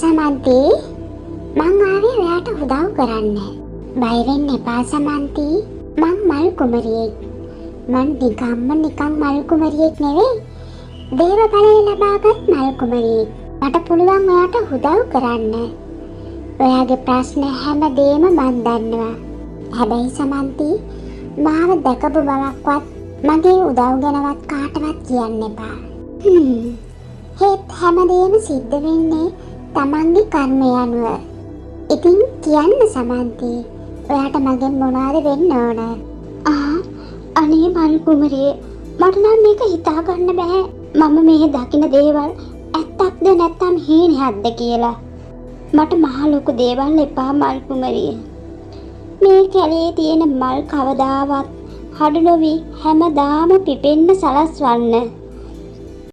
සමන්ති මං ආවේ ඔයාට උදව් කරන්න. බය වෙන්න එපා සමන්ති. මං මල් කුමරියෙක්. මං නිකන් මල් කුමරියෙක් නෙවෙයි. දේව බලය ලබාගත් මල් කුමරියෙක්. මට පුළුවන් ඔයාට උදව් කරන්න. ඔයාගේ ප්‍රශ්න හැමදේම මං දන්නවා. හැබැයි සමන්ති මාව දැකපු බවක්වත් මගේ උදව් ගැනවත් කාටවත් කියන්න එපා. හේත් හැමදේම සිද්ධ වෙන්නේ තමන්ගේ කර්මය අනුව. ඉතින් කියන්න සමන්ති ඔයාට මගෙන් මොනවද වෙන්න ඕන? අනේ මල් කුමරියේ මට නම් මේක හිතා ගන්න බෑ. මම මේ දකින දේවල් ඇත්තක්ද නැත්නම් හීනයක්ද කියලා. මට මහ ලොකු දේවල් එපා මල් කුමරියේ. මේ කැලේ තියෙන මල් කවදාවත් හඩු නොවි හැමදාම පිපෙන්න සලස්වන්න.